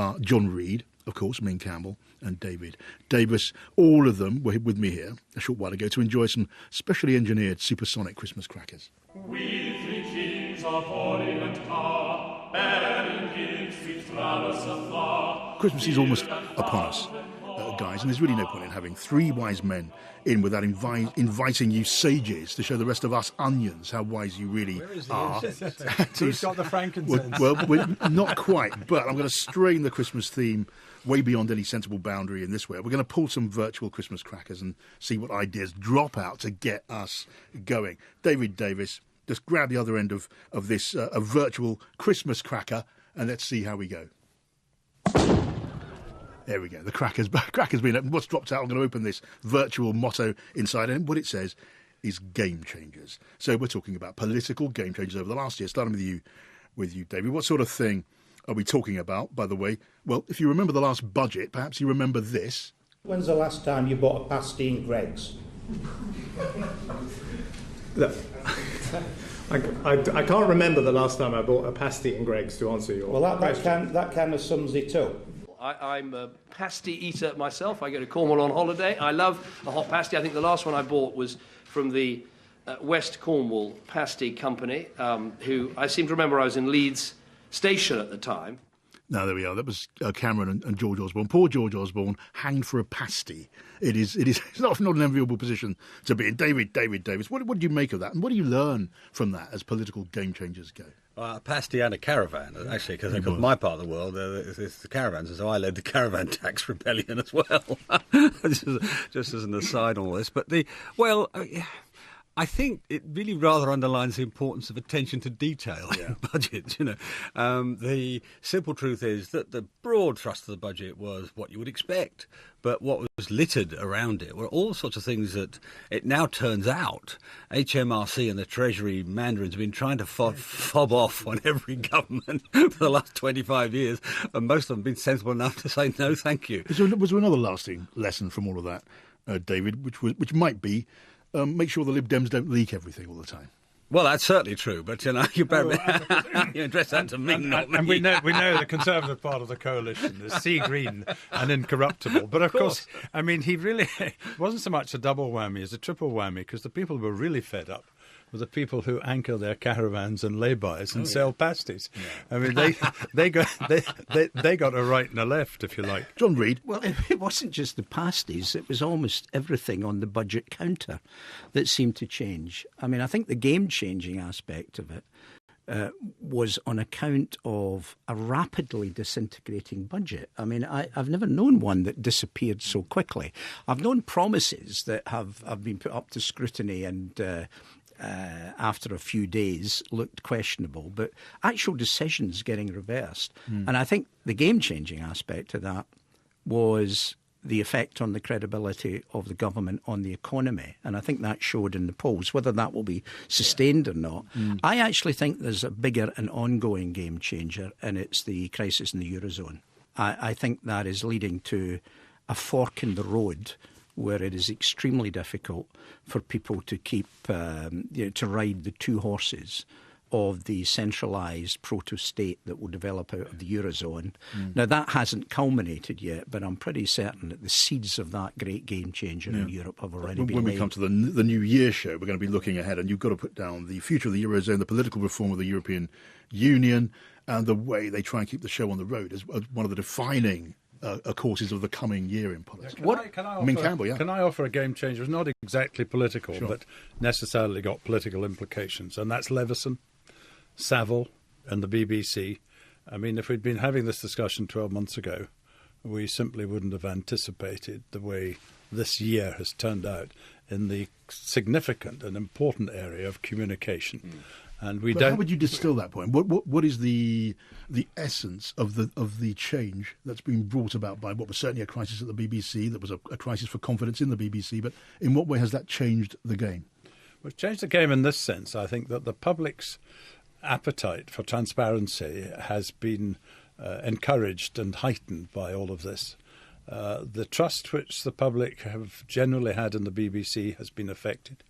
are John Reid, of course, Ming Campbell, and David Davis. All of them were with me here a short while ago to enjoy some specially engineered supersonic Christmas crackers. We three kings of Orient are, bearing gifts with flowers afar. Christmas is almost upon us, guys, and there's really no point in having three wise men in without inviting you sages to show the rest of us onions how wise you really are. Who's got the frankincense? Well, not quite, but I'm going to strain the Christmas theme way beyond any sensible boundary in this way. We're going to pull some virtual Christmas crackers and see what ideas drop out to get us going. David Davis, just grab the other end of this a virtual Christmas cracker and let's see how we go. There we go. The cracker's been opened. What's dropped out? I'm going to open this virtual motto inside, and what it says is game changers. So we're talking about political game changers over the last year. Starting with you, David. What sort of thing are we talking about, by the way? Well, if you remember the last budget, perhaps you remember this. When's the last time you bought a pasty in Cleggs? Look, I can't remember the last time I bought a pasty in Cleggs, to answer your question. That kind of sums it up. I'm a pasty eater myself. I go to Cornwall on holiday. I love a hot pasty. I think the last one I bought was from the West Cornwall Pasty Company, who I seem to remember I was in Leeds Station at the time. Now, there we are. That was Cameron and George Osborne. Poor George Osborne, hanged for a pasty. It's not an enviable position to be in. David Davis, what do you make of that? And what do you learn from that as political game changers go? A pasty and a caravan, actually, because my part of the world is the caravans, and so I led the caravan tax rebellion as well. just as an aside on all this. But I think it really rather underlines the importance of attention to detail in budgets. The simple truth is that the broad thrust of the budget was what you would expect, but what was littered around it were all sorts of things that it now turns out HMRC and the Treasury mandarins have been trying to fob off on every government for the last 25 years, and most of them have been sensible enough to say no, thank you. Was there another lasting lesson from all of that, David, which might be make sure the Lib Dems don't leak everything all the time? Well, that's certainly true, but you better you address that to Ming, not me. And we know the Conservative part of the coalition is sea green and incorruptible. But of course, I mean, he really wasn't so much a double whammy as a triple whammy, because the people who were really fed up were the people who anchor their caravans and lay-bys and sell pasties. Yeah. I mean, they got a right and a left, if you like. John Reid. Well, it wasn't just the pasties. It was almost everything on the budget counter that seemed to change. I mean, I think the game-changing aspect of it was on account of a rapidly disintegrating budget. I mean, I've never known one that disappeared so quickly. I've known promises that have been put up to scrutiny and after a few days looked questionable, but actual decisions getting reversed. And I think the game-changing aspect of that was the effect on the credibility of the government on the economy. And I think that showed in the polls. Whether that will be sustained or not, I actually think there's a bigger and ongoing game changer, and it's the crisis in the Eurozone. I think that is leading to a fork in the road where it is extremely difficult for people to keep, to ride the two horses of the centralised proto-state that will develop out of the Eurozone. Now, that hasn't culminated yet, but I'm pretty certain that the seeds of that great game changer in Europe have already been When laid. we come to the New Year show, we're going to be looking ahead, and you've got to put down the future of the Eurozone, the political reform of the European Union, and the way they try and keep the show on the road as one of the defining courses of the coming year in politics. Can I offer a game changer? It's not exactly political, but necessarily got political implications, and that's Leveson, Savile and the BBC. I mean, if we'd been having this discussion 12 months ago, we simply wouldn't have anticipated the way this year has turned out in the significant and important area of communication. And how would you distill that point? What is the essence of the change that's been brought about by what was certainly a crisis at the BBC, that was a crisis for confidence in the BBC, but in what way has that changed the game? Well, it's changed the game in this sense. I think that the public's appetite for transparency has been encouraged and heightened by all of this. The trust which the public have generally had in the BBC has been affected,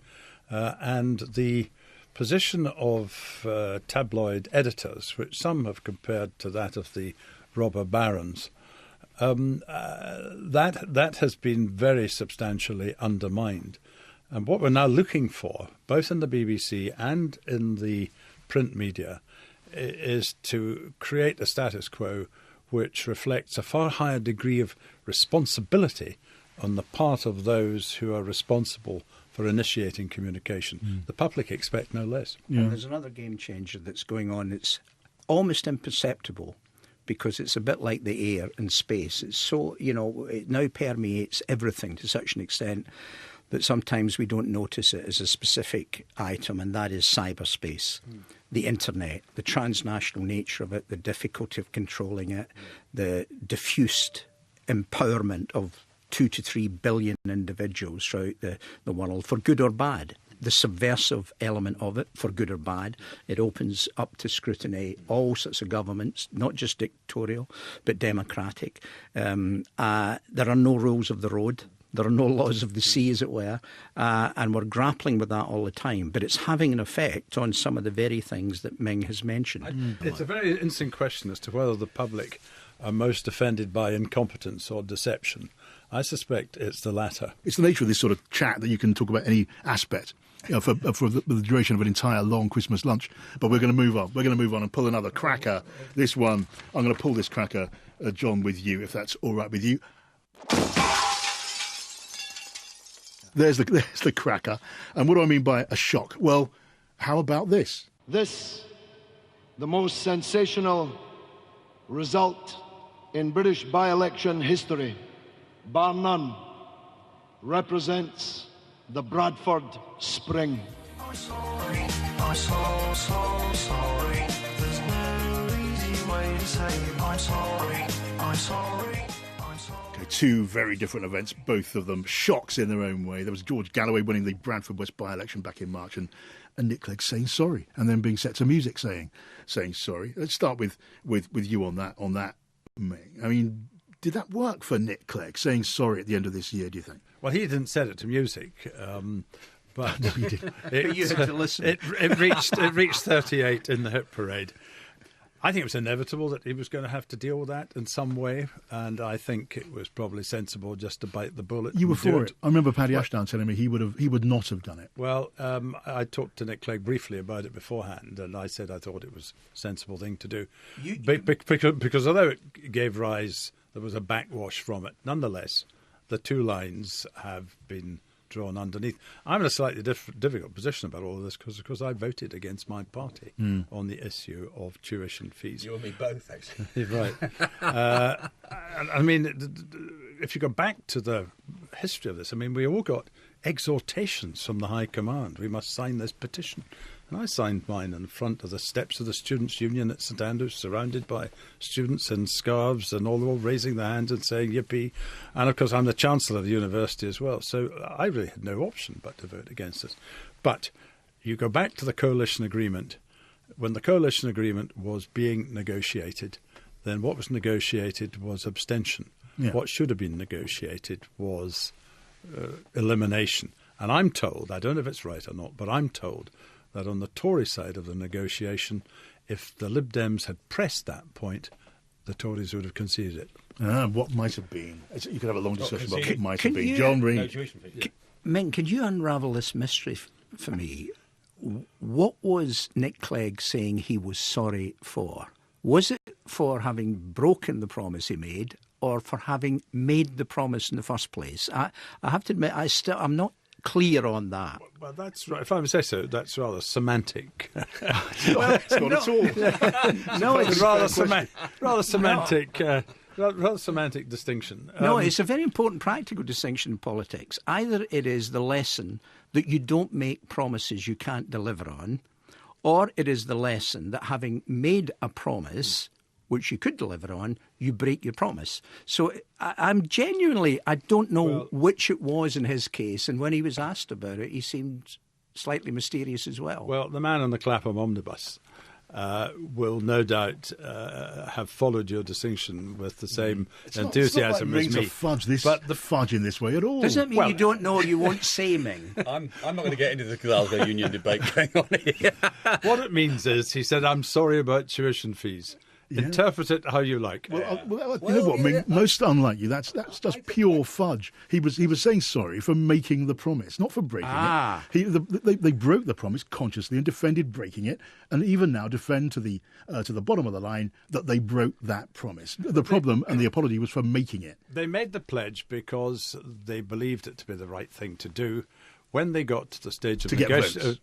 and the position of tabloid editors, which some have compared to that of the robber barons. That has been very substantially undermined. And what we're now looking for, both in the BBC and in the print media, is to create a status quo which reflects a far higher degree of responsibility on the part of those who are responsible for initiating communication. The public expect no less. And there's another game changer that's going on. It's almost imperceptible because it's a bit like the air and space. It's so, it now permeates everything to such an extent that sometimes we don't notice it as a specific item, and that is cyberspace, the internet, the transnational nature of it, the difficulty of controlling it, the diffused empowerment of 2 to 3 billion individuals throughout the world, for good or bad. The subversive element of it, for good or bad. It opens up to scrutiny all sorts of governments, not just dictatorial, but democratic. There are no rules of the road. There are no laws of the sea, as it were, and we're grappling with that all the time. But it's having an effect on some of the very things that Ming has mentioned. It's a very interesting question as to whether the public are most offended by incompetence or deception. I suspect it's the latter. It's the nature of this sort of chat that you can talk about any aspect, for the duration of an entire long Christmas lunch. But we're going to move on. We're going to move on and pull another cracker. This one, I'm going to pull this cracker, John, with you, if that's all right with you. There's the cracker. And what do I mean by a shock? Well, how about this? This, the most sensational result in British by-election history, bar none, represents the Bradford Spring. I'm sorry, I'm so sorry. There's no easy way to say I'm sorry, I'm sorry. Okay, two very different events, both of them shocks in their own way. There was George Galloway winning the Bradford West by-election back in March, and Nick Cleggs saying sorry, and then being set to music saying sorry. Let's start with you on that, Ming. I mean, did that work for Nick Cleggs, saying sorry at the end of this year, do you think? Well, he didn't set it to music, but No, he did. You had to listen. It reached 38 in the hit parade. I think it was inevitable that he was going to have to deal with that in some way, and I think it was probably sensible just to bite the bullet. You were for it. I remember Paddy Ashdown telling me he would not have done it. Well, I talked to Nick Clegg briefly about it beforehand, and I said I thought it was a sensible thing to do. Because although it gave rise, there was a backwash from it. Nonetheless, the two lines have been drawn underneath. I'm in a slightly difficult position about all of this because I voted against my party on the issue of tuition fees. You and me both, actually. Right. I mean, if you go back to the history of this, I mean, we all got exhortations from the High Command. We must sign this petition. And I signed mine in front of the steps of the Students' Union at St Andrews, surrounded by students in scarves and all raising their hands and saying yippee. And, of course, I'm the Chancellor of the university as well, so I really had no option but to vote against this. But you go back to the coalition agreement. When the coalition agreement was being negotiated, then what was negotiated was abstention. Yeah. What should have been negotiated was elimination. And I'm told, I don't know if it's right or not, but I'm told that on the Tory side of the negotiation, if the Lib Dems had pressed that point, the Tories would have conceded it. What might have been? You could have a long discussion about what might have been. John Reid. Ming, can you unravel this mystery for me? What was Nick Clegg saying he was sorry for? Was it for having broken the promise he made, or for having made the promise in the first place? I have to admit, I'm not clear on that. Well, that's right. If I may say so, that's rather semantic. Well, it's not at all. No, it's rather semantic. Rather semantic distinction. No, it's a very important practical distinction in politics. Either it is the lesson that you don't make promises you can't deliver on, or it is the lesson that having made a promise which you could deliver on, you break your promise. So I'm genuinely, I don't know which it was in his case, and when he was asked about it, he seemed slightly mysterious as well. Well, the man on the Clapham omnibus will no doubt have followed your distinction with the same enthusiasm as me. But the fudge in this way at all. Doesn't mean you don't know or you won't say, Ming. I'm not going to get into the Glasgow Union debate going on here. What it means is, he said, I'm sorry about tuition fees. Interpret it how you like. You know what, Ming? Most unlike you, that's just pure fudge. He was saying sorry for making the promise, not for breaking it. They broke the promise consciously and defended breaking it, and even now defend to the bottom of the line that they broke that promise. The problem and the apology was for making it. They made the pledge because they believed it to be the right thing to do. When they got to the stage of negotiation,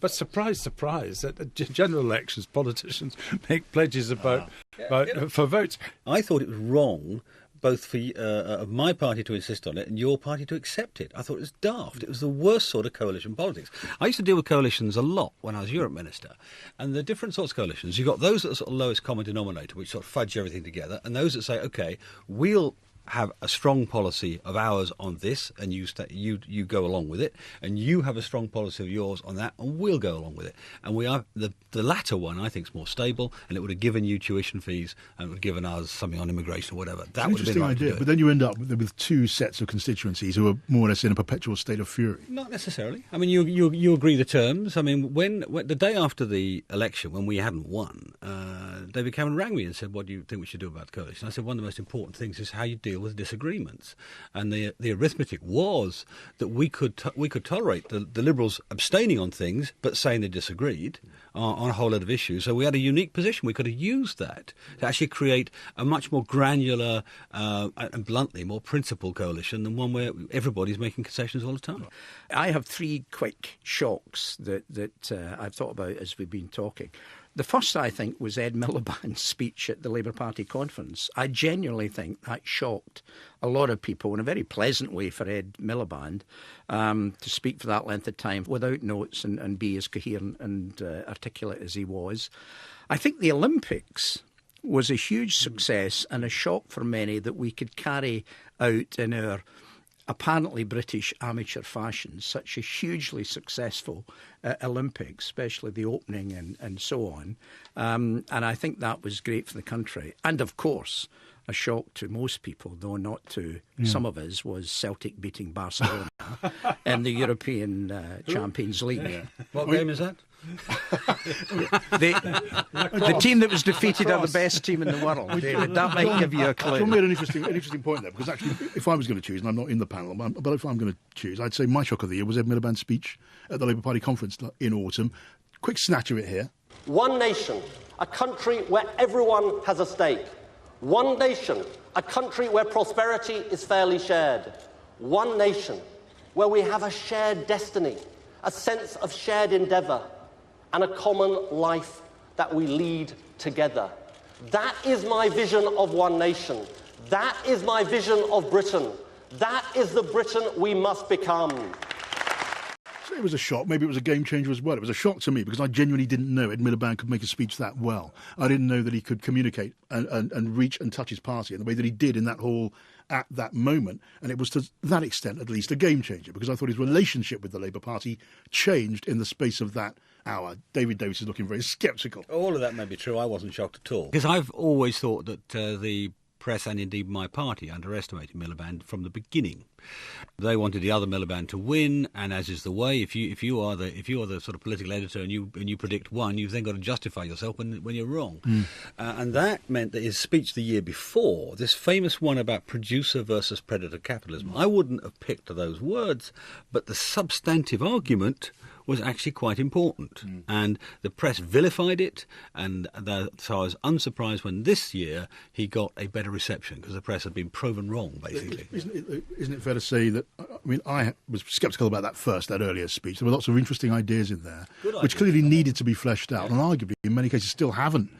but surprise, at general elections, politicians make pledges for votes. I thought it was wrong, both for my party to insist on it and your party to accept it. I thought it was daft. It was the worst sort of coalition politics. I used to deal with coalitions a lot when I was Europe Minister, and the different sorts of coalitions. You've got those that are sort of lowest common denominator, which sort of fudge everything together, and those that say, OK, we'll have a strong policy of ours on this, and you go along with it, and you have a strong policy of yours on that, and we'll go along with it. And we are the latter one, I think, is more stable, and it would have given you tuition fees, and it would have given us something on immigration or whatever. That would have been right idea, but then you end up with two sets of constituencies who are more or less in a perpetual state of fury. Not necessarily. I mean, you agree the terms. I mean, when the day after the election, when we hadn't won, David Cameron rang me and said, "What do you think we should do about the coalition?" I said, "One of the most important things is how you deal with disagreements," and the arithmetic was that we could tolerate the Liberals abstaining on things but saying they disagreed on a whole lot of issues. So we had a unique position. We could have used that to actually create a much more granular and bluntly more principled coalition than one where everybody's making concessions all the time. I have three quick shocks that I've thought about as we've been talking. The first, I think, was Ed Miliband's speech at the Labour Party conference. I genuinely think that shocked a lot of people in a very pleasant way for Ed Miliband to speak for that length of time without notes and be as coherent and articulate as he was. I think the Olympics was a huge success and a shock for many that we could carry out in our apparently British amateur fashion such a hugely successful Olympics, especially the opening and so on. And I think that was great for the country. And of course, a shock to most people, though not to some of us, was Celtic beating Barcelona in the European Champions League. Yeah. What game is that? The team that was defeated are the best team in the world, David. That might give you a clue. John made an interesting point there, because actually, if I was going to choose, and I'm not in the panel, but if I'm going to choose, I'd say my shock of the year was Ed Miliband's speech at the Labour Party conference in autumn. Quick snatch of it here. One nation, a country where everyone has a stake. One nation, a country where prosperity is fairly shared. One nation, where we have a shared destiny, a sense of shared endeavour, and a common life that we lead together. That is my vision of one nation. That is my vision of Britain. That is the Britain we must become. So it was a shock. Maybe it was a game changer as well. It was a shock to me because I genuinely didn't know Ed Miliband could make a speech that well. I didn't know that he could communicate and reach and touch his party in the way that he did in that hall at that moment. And it was to that extent, at least, a game changer, because I thought his relationship with the Labour Party changed in the space of that hour. David Davis is looking very sceptical. All of that may be true. I wasn't shocked at all. Because I've always thought that the press and indeed my party underestimated Miliband from the beginning. They wanted the other Miliband to win, and as is the way, if you are the sort of political editor and you predict one, you've then got to justify yourself when you're wrong. And that meant that his speech the year before, this famous one about producer versus predator capitalism, I wouldn't have picked those words, but the substantive argument was actually quite important. And the press vilified it, and so I was unsurprised when this year he got a better reception, because the press had been proven wrong, basically. Isn't it fair to say that, I mean, I was sceptical about that earlier speech. There were lots of interesting ideas in there, which clearly needed to be fleshed out, and arguably, in many cases, still haven't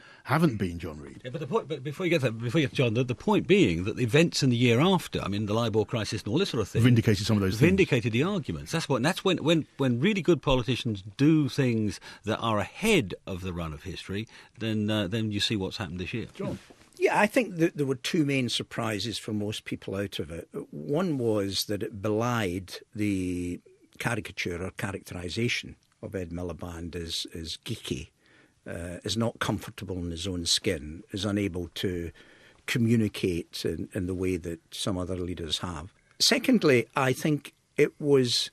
been, John Reid. Yeah, but before you get to John, the point being that the events in the year after, I mean, the LIBOR crisis and all this sort of thing, vindicated some of those things. Vindicated the arguments. That's when really good politicians do things that are ahead of the run of history, then you see what's happened this year. John? Yeah, I think that there were two main surprises for most people out of it. One was that it belied the caricature or characterisation of Ed Miliband as geeky, is not comfortable in his own skin, is unable to communicate in the way that some other leaders have. Secondly, I think it was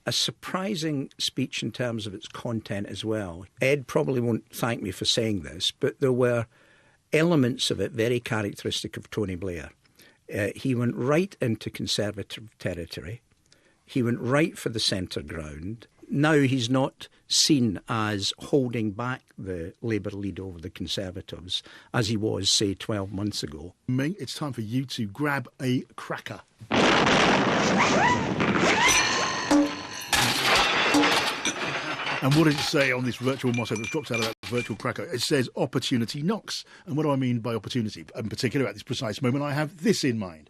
a surprising speech in terms of its content as well. Ed probably won't thank me for saying this, but there were elements of it very characteristic of Tony Blair. He went right into Conservative territory. He went right for the centre ground. Now he's not seen as holding back the Labour lead over the Conservatives as he was, say, 12 months ago. Ming, it's time for you to grab a cracker. And what does it say on this virtual motto that's dropped out of that virtual cracker? It says, opportunity knocks. And what do I mean by opportunity? In particular, at this precise moment, I have this in mind.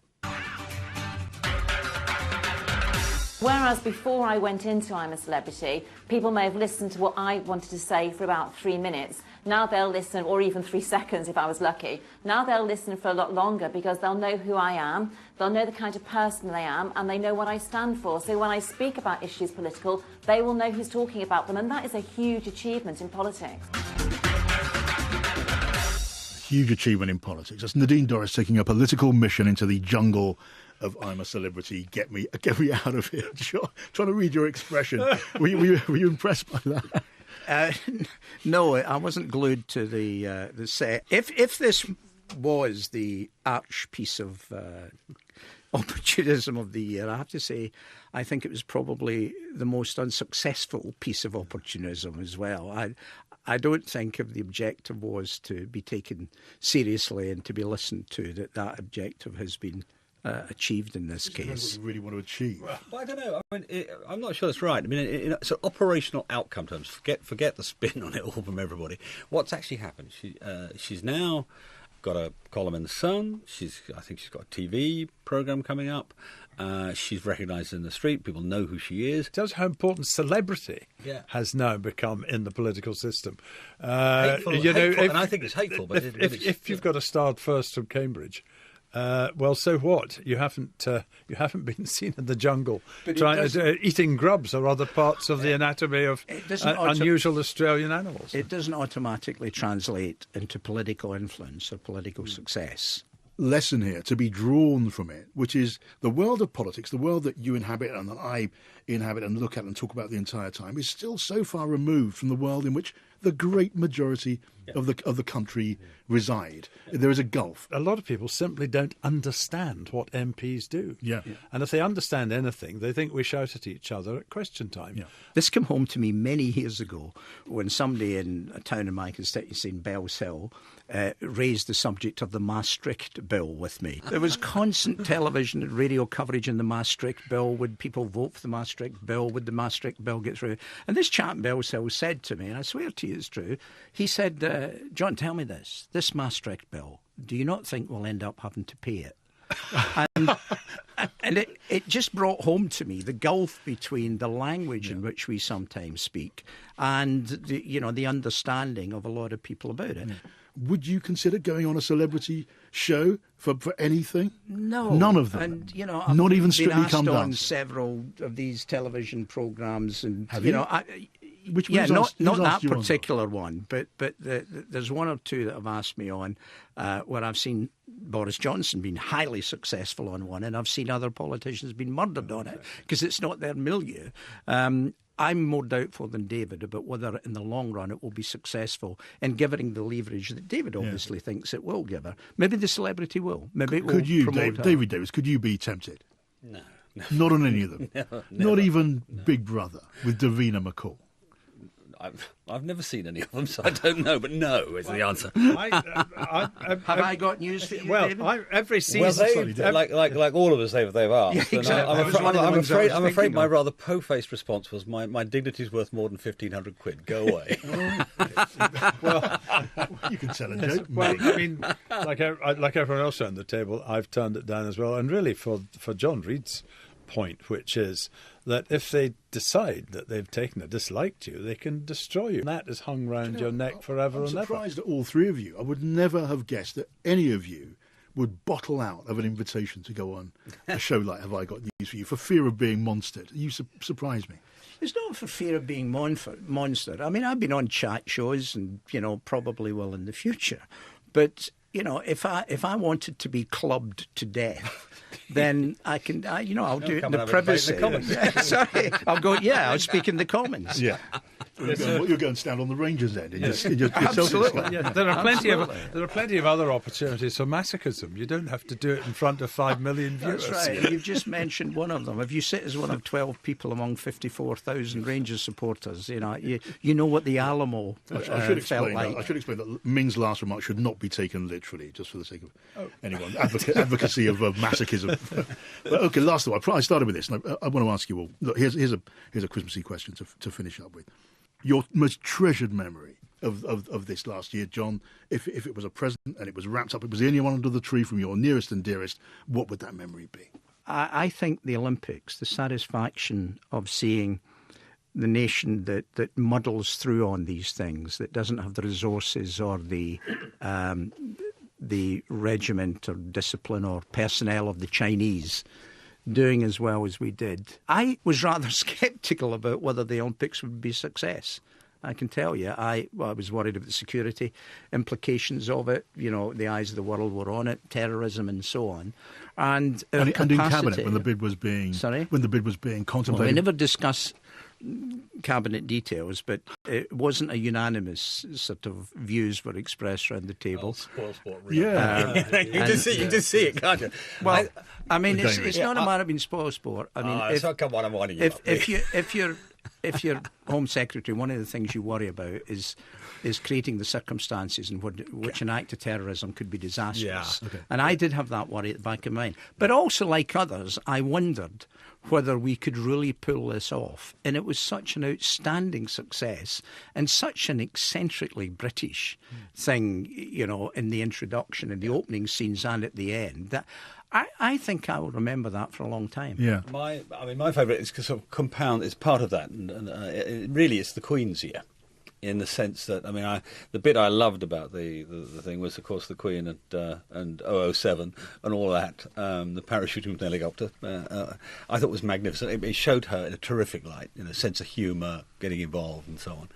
Whereas before I went into I'm a Celebrity, people may have listened to what I wanted to say for about 3 minutes. Now they'll listen, or even 3 seconds if I was lucky. Now they'll listen for a lot longer because they'll know who I am, they'll know the kind of person I am, and they know what I stand for. So when I speak about issues political, they will know who's talking about them, and that is a huge achievement in politics. Huge achievement in politics. That's Nadine Dorries taking a political mission into the jungle of I'm a Celebrity. Get me out of here. Trying to read your expression. Were you impressed by that? No, I wasn't glued to the set. If this was the arch piece of opportunism of the year, I have to say I think it was probably the most unsuccessful piece of opportunism as well. I don't think if the objective was to be taken seriously and to be listened to, that objective has been achieved in this case. What you really want to achieve? Well, I don't know. I mean, I'm not sure that's right. I mean, so operational outcome terms, forget the spin on it all from everybody. What's actually happened? She's now got a column in the Sun. I think she's got a TV program coming up. She's recognised in the street. People know who she is. It tells how important celebrity has now become in the political system. Hateful, and I think it's hateful. But if you've got a starred first from Cambridge, well, so what? You haven't been seen in the jungle eating grubs or other parts of the anatomy of unusual Australian animals. It doesn't automatically translate into political influence or political success. Lesson here to be drawn from it, which is the world of politics, the world that you inhabit and that I inhabit and look at and talk about the entire time, is still so far removed from the world in which the great majority of the country reside. There is a gulf. A lot of people simply don't understand what MPs do. Yeah. And if they understand anything, they think we shout at each other at question time. Yeah. This came home to me many years ago when somebody in a town in my constituency in Bells Hill raised the subject of the Maastricht Bill with me. There was constant television and radio coverage in the Maastricht Bill. Would people vote for the Maastricht Bill? Would the Maastricht Bill get through? And this chap in Bells Hill said to me, and I swear to you it's true, he said, John, tell me this Maastricht Bill, do you not think we'll end up having to pay it? and it just brought home to me the gulf between the language in which we sometimes speak and the understanding of a lot of people about it. Would you consider going on a celebrity show for anything? No. None of them? And, not even been Strictly asked Come Dancing? on several of these television programmes. And, Have you? Not that particular one, but there's one or two that have asked me on where I've seen Boris Johnson being highly successful on one, and I've seen other politicians being murdered on it because it's not their milieu. I'm more doubtful than David about whether in the long run it will be successful in giving the leverage that David obviously thinks it will give her. Maybe the celebrity will. Maybe it will promote her. David Davis, could you be tempted? No. Not on any of them? No, not even Big Brother with Davina McCall? I've never seen any of them, so I don't know. But no is the answer. Have I got news for you, David? Every season, like all of us, they've asked. Yeah, exactly. I'm afraid my rather po-faced response was my dignity's worth more than 1,500 quid. Go away. Well, you can tell a joke. Well, I mean, like everyone else around the table, I've turned it down as well. And really, for John Reid's point, which is that if they decide that they've taken a dislike to you, they can destroy you. And that is hung round your neck forever and ever. I'm surprised at all three of you. I would never have guessed that any of you would bottle out of an invitation to go on a show like Have I Got News For You for fear of being monstered. You surprise me. It's not for fear of being monstered. I mean, I've been on chat shows and, probably will in the future. But, if I wanted to be clubbed to death then I can, I'll do it in come the and have a debate privacy. in the Commons. Yeah, sorry, I'll speak in the Commons. Yeah. You'll go and stand on the Rangers then. Absolutely. Yeah, there are plenty of other opportunities for masochism. You don't have to do it in front of 5 million viewers. That's right. You've just mentioned one of them. If you sit as one of 12 people among 54,000 Rangers supporters, you know what the Alamo felt like. I should explain that Ming's last remark should not be taken literally, just for the sake of anyone advocacy of masochism. But okay, last of all, I started with this, and I want to ask you all. Look, here's a Christmassy question to finish up with. Your most treasured memory of this last year, John, if it was a present and it was wrapped up, it was the only one under the tree from your nearest and dearest, what would that memory be? I think the Olympics, the satisfaction of seeing the nation that muddles through on these things, that doesn't have the resources or the regiment or discipline or personnel of the Chinese, doing as well as we did. I was rather sceptical about whether the Olympics would be a success. I can tell you, I was worried about the security implications of it. The eyes of the world were on it, terrorism and so on. And in Cabinet, when the bid was being contemplated. Well, we never discussed Cabinet details, but it wasn't a unanimous sort of views were expressed around the table. Spoil sport, really. Yeah. You just see it, can't you? Well, I mean, it's not a matter of being spoil sport. I mean, come on, I'm winding you up. If you're Home Secretary, one of the things you worry about is creating the circumstances in which an act of terrorism could be disastrous. Yeah. Okay. And I did have that worry at the back of my mind. But also, like others, I wondered whether we could really pull this off. And it was such an outstanding success and such an eccentrically British thing, in the introduction and the opening scenes and at the end, that I think I will remember that for a long time. Yeah. My favourite is sort of compound. It's part of that, and really, it's the Queen's year, in the sense that the bit I loved about the thing was, of course, the Queen and 007 and all that. The parachuting from the helicopter, I thought was magnificent. It showed her in a terrific light, sense of humour, getting involved, and so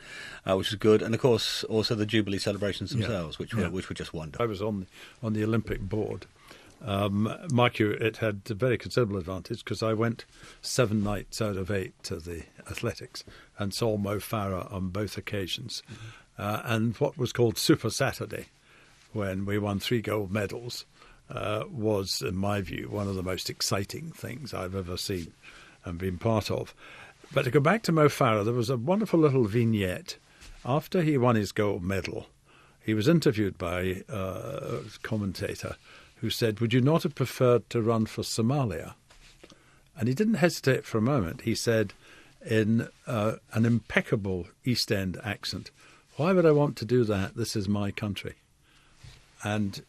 on, which was good. And of course, also the Jubilee celebrations themselves, which were just wonderful. I was on the Olympic board. Mark you, it had a very considerable advantage because I went 7 nights out of 8 to the athletics and saw Mo Farah on both occasions. And what was called Super Saturday, when we won 3 gold medals, was, in my view, one of the most exciting things I've ever seen and been part of. But to go back to Mo Farah, there was a wonderful little vignette. After he won his gold medal, he was interviewed by a commentator who said, "Would you not have preferred to run for Somalia?" And he didn't hesitate for a moment. He said, in an impeccable East End accent, "Why would I want to do that? This is my country." And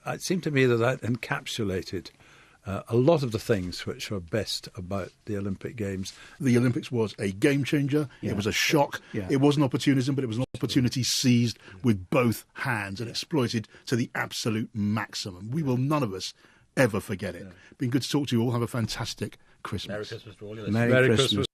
it seemed to me that encapsulated a lot of the things which were best about the Olympic Games. The Olympics was a game changer. Yeah. It was a shock. Yeah. It wasn't opportunism, but it was an opportunity seized with both hands and exploited to the absolute maximum. We will, none of us, ever forget it. Been good to talk to you all. Have a fantastic Christmas. Merry Christmas to all you. Merry Christmas.